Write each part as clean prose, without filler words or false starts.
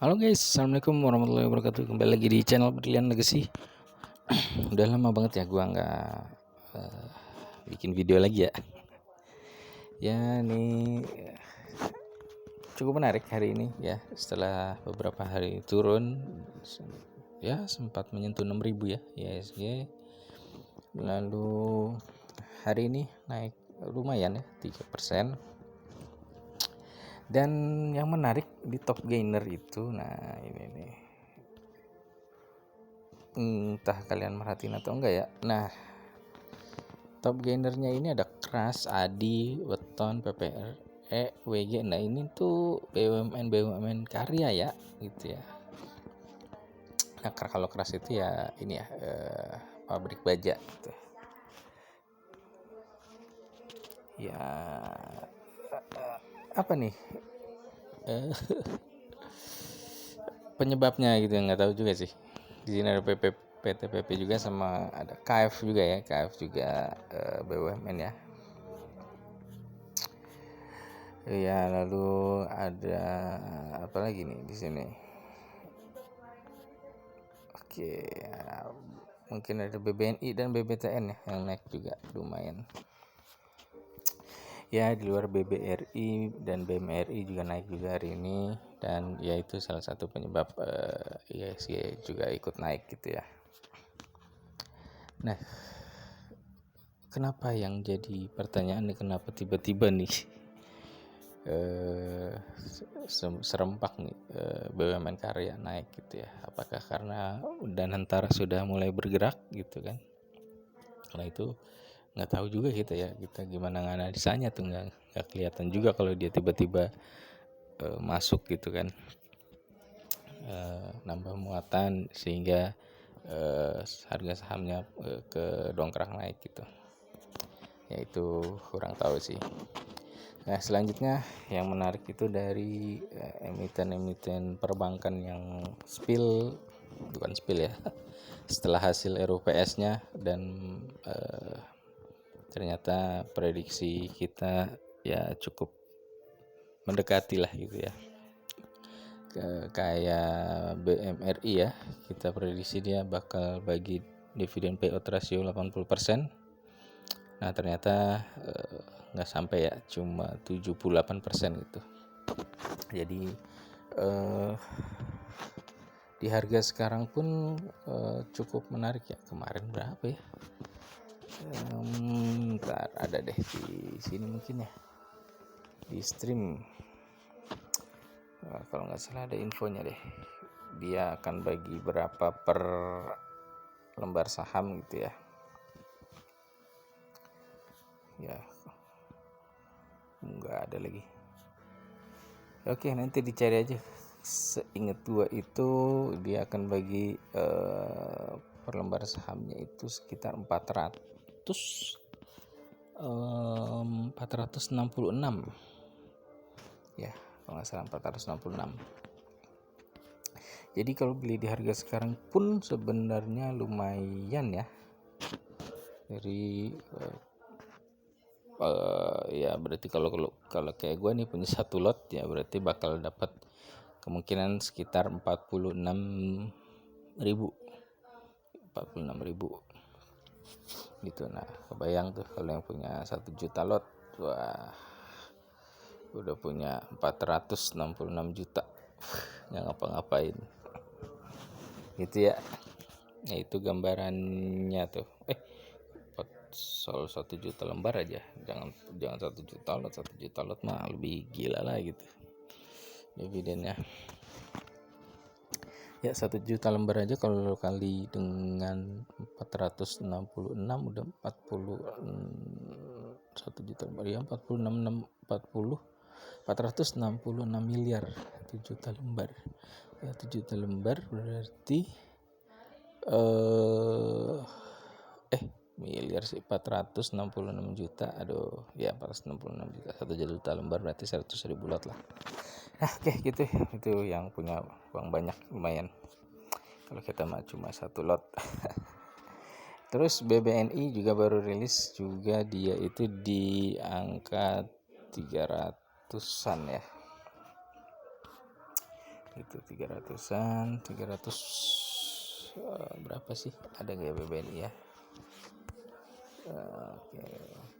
Halo guys, assalamualaikum warahmatullahi wabarakatuh. Kembali lagi di channel Brilian Legacy. Udah lama banget ya gua nggak eh, bikin video lagi ya. Ya ini cukup menarik hari ini ya. Setelah beberapa hari turun, ya sempat menyentuh 6.000 ya IHSG. Lalu hari ini naik lumayan ya 3%. Dan yang menarik di top gainer itu, nah ini nih, entah kalian merhatiin atau enggak ya. Nah, top gainernya ini ada Kras, Adi, Weton, PPR, WG. Nah ini tuh BUMN karya ya, gitu ya. Nah kalau Kras itu ya ini ya, pabrik baja gitu. Ya apa nih penyebabnya gitu, nggak tahu juga sih. Di sini ada PT PP juga, sama ada KF juga ya, KF juga BUMN ya. Ya lalu ada apa lagi nih di sini? Oke, ya, mungkin ada BBNI dan BBTN ya yang naik juga lumayan. Ya di luar BBRI dan BMRI juga naik juga hari ini, dan ya itu salah satu penyebab IHSG juga ikut naik gitu ya. Nah, kenapa yang jadi pertanyaan nih, kenapa tiba-tiba nih serempak nih BUMN karya naik gitu ya? Apakah karena Danantara sudah mulai bergerak gitu kan? Karena itu nggak tahu juga kita gimana analisanya tuh, nggak kelihatan juga kalau dia tiba-tiba masuk gitu kan, nambah muatan sehingga harga sahamnya ke dongkrak naik gitu. Ya itu kurang tahu sih. Nah selanjutnya yang menarik itu dari emiten-emiten perbankan yang bukan spill ya, setelah hasil RUPS-nya, dan ternyata prediksi kita ya cukup mendekati lah gitu ya. Kayak BMRI ya, kita prediksi dia bakal bagi dividen payout ratio 80%. Nah ternyata nggak sampai ya, cuma 78% gitu. Jadi di harga sekarang pun cukup menarik ya. Kemarin berapa ya? Ntar ada deh di sini mungkin ya, di stream. Kalau nggak salah ada infonya deh, dia akan bagi berapa per lembar saham gitu ya. Ya nggak ada lagi. Oke, nanti dicari aja. Seingat gua itu dia akan bagi per lembar sahamnya itu sekitar 466 ya, kalau nggak salah 466. Jadi kalau beli di harga sekarang pun sebenarnya lumayan ya. Dari ya berarti kalau kayak gue nih punya satu lot ya, berarti bakal dapat kemungkinan sekitar 46.000 gitu. Nah kebayang tuh kalau yang punya 1 juta lot, wah udah punya 466 juta nggak ngapa-ngapain gitu ya. Nah itu gambarannya tuh. Soal 1 juta lembar aja, jangan 1 juta lot. 1 juta lot mah lebih gila lah gitu dividennya ya. 1 juta lembar aja kalau kali dengan 466 udah 1 juta lembar ya, 466 miliar. 1 juta lembar ya, 1 juta lembar berarti miliar sih, 466 juta. Aduh ya, 466 juta. 1 juta lembar berarti 100.000 lot lah. Nah oke gitu, itu yang punya uang banyak lumayan. Kalau kita mah cuma 1 lot. Terus BBNI juga baru rilis juga, dia itu di angka 300-an ya. itu 300-an 300 berapa sih, ada gak BBNI ya? Oke.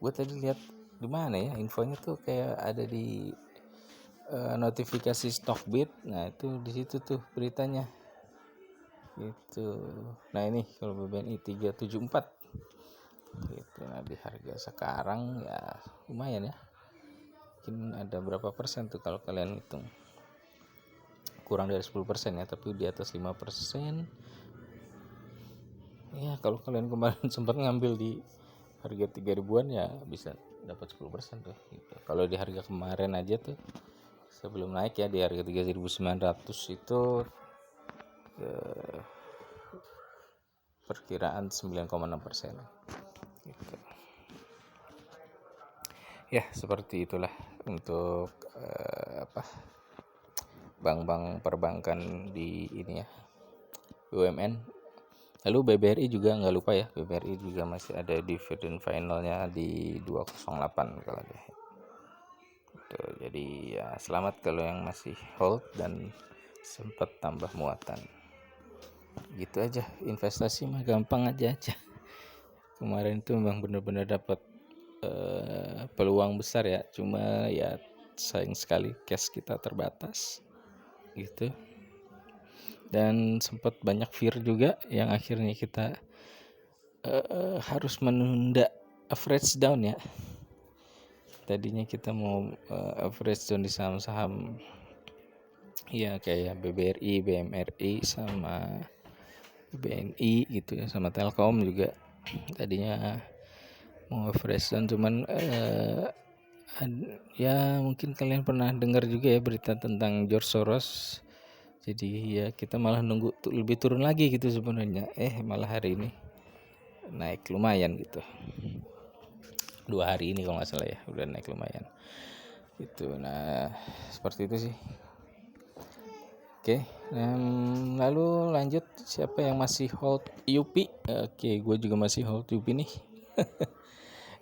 Gue tadi lihat di mana ya infonya tuh, kayak ada di notifikasi Stockbit. Nah itu di situ tuh beritanya gitu. Nah ini kalau BBNI 374 gitu. Nah di harga sekarang ya lumayan ya, mungkin ada berapa persen tuh kalau kalian hitung, kurang dari 10% ya, tapi di atas 5% ya. Kalau kalian kemarin sempat ngambil di harga 3 ribuan ya bisa dapat 10% tuh gitu. Kalau di harga kemarin aja tuh sebelum naik ya, di harga 3.900 itu perkiraan 9,6% gitu. Ya seperti itulah untuk bank-bank perbankan di ini ya, BUMN. Lalu BBRI juga nggak lupa ya, BBRI juga masih ada dividen finalnya di 208 kalau deh. Jadi ya selamat kalau yang masih hold dan sempat tambah muatan. Gitu aja, investasi mah gampang aja. Kemarin tuh memang benar-benar dapat peluang besar ya, cuma ya sayang sekali cash kita terbatas gitu. Dan sempat banyak fear juga yang akhirnya kita harus menunda average down ya. Tadinya kita mau average down di saham-saham ya kayak BBRI, BMRI sama BNI gitu ya, sama Telkom juga tadinya mau average down. Cuman ya mungkin kalian pernah dengar juga ya berita tentang George Soros. Jadi ya kita malah nunggu lebih turun lagi gitu sebenarnya. Malah hari ini naik lumayan gitu. 2 hari ini kalau nggak salah ya udah naik lumayan gitu. Nah seperti itu sih. Oke, lalu lanjut, siapa yang masih hold UP? Oke, gue juga masih hold UP nih.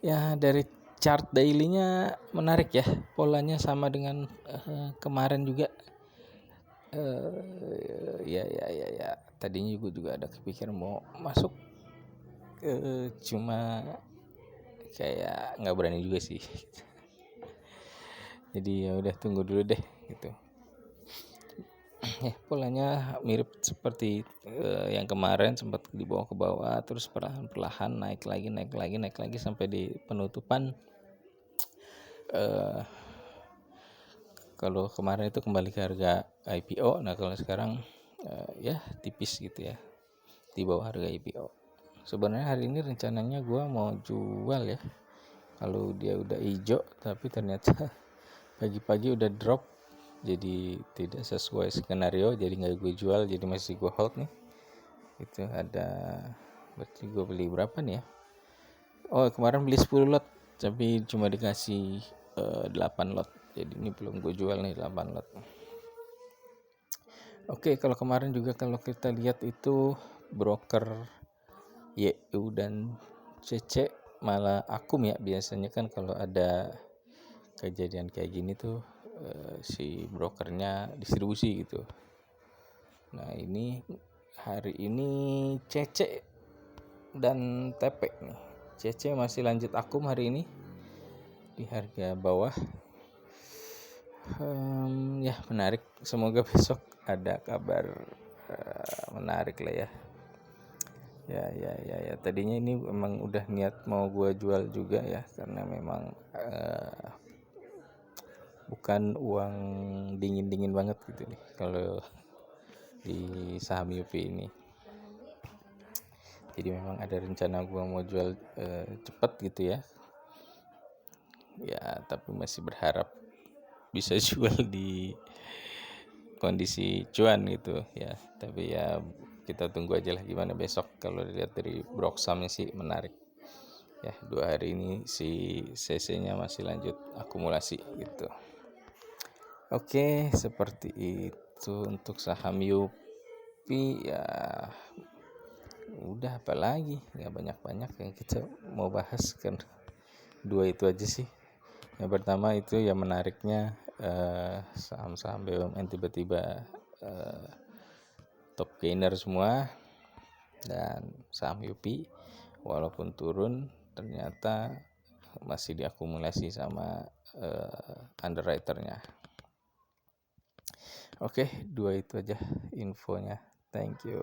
Ya dari chart daily-nya menarik ya, polanya sama dengan kemarin juga. Ya tadinya gue juga ada kepikiran mau masuk, cuma kayak nggak berani juga sih. Jadi ya udah tunggu dulu deh gitu. Polanya mirip seperti yang kemarin, sempat dibawa ke bawah terus perlahan naik lagi sampai di penutupan. Kalau kemarin itu kembali ke harga IPO. Nah kalau sekarang ya tipis gitu ya, di bawah harga IPO. Sebenarnya hari ini rencananya gue mau jual ya, kalau dia udah hijau, tapi ternyata pagi-pagi udah drop, jadi tidak sesuai skenario, jadi nggak gue jual, jadi masih gue hold nih. Itu ada, berarti gue beli berapa nih ya? Kemarin beli 10 lot tapi cuma dikasih 8 lot, jadi ini belum gue jual nih 8 lot. Oke, kalau kemarin juga kalau kita lihat itu broker YU dan CC malah akum ya. Biasanya kan kalau ada kejadian kayak gini tuh si brokernya distribusi gitu. Nah ini hari ini CC dan TP nih. CC masih lanjut akum hari ini di harga bawah. Ya menarik, semoga besok ada kabar menarik lah ya. Ya tadinya ini memang udah niat mau gue jual juga ya, karena memang bukan uang dingin banget gitu nih kalau di saham UP ini. Jadi memang ada rencana gue mau jual cepet gitu ya. Ya tapi masih berharap bisa jual di kondisi cuan gitu ya. Tapi ya kita tunggu aja lah gimana besok. Kalau dilihat dari Broxamnya sih menarik ya, 2 hari ini si CC nya masih lanjut akumulasi gitu. Oke, seperti itu untuk saham UP ya. Udah, apalagi nggak banyak yang kita mau bahas kan, 2 itu aja sih. Yang pertama itu ya menariknya saham-saham BUMN tiba-tiba top gainer semua. Dan saham UPI walaupun turun ternyata masih diakumulasi sama underwriternya. Oke, 2 itu aja infonya. Thank you.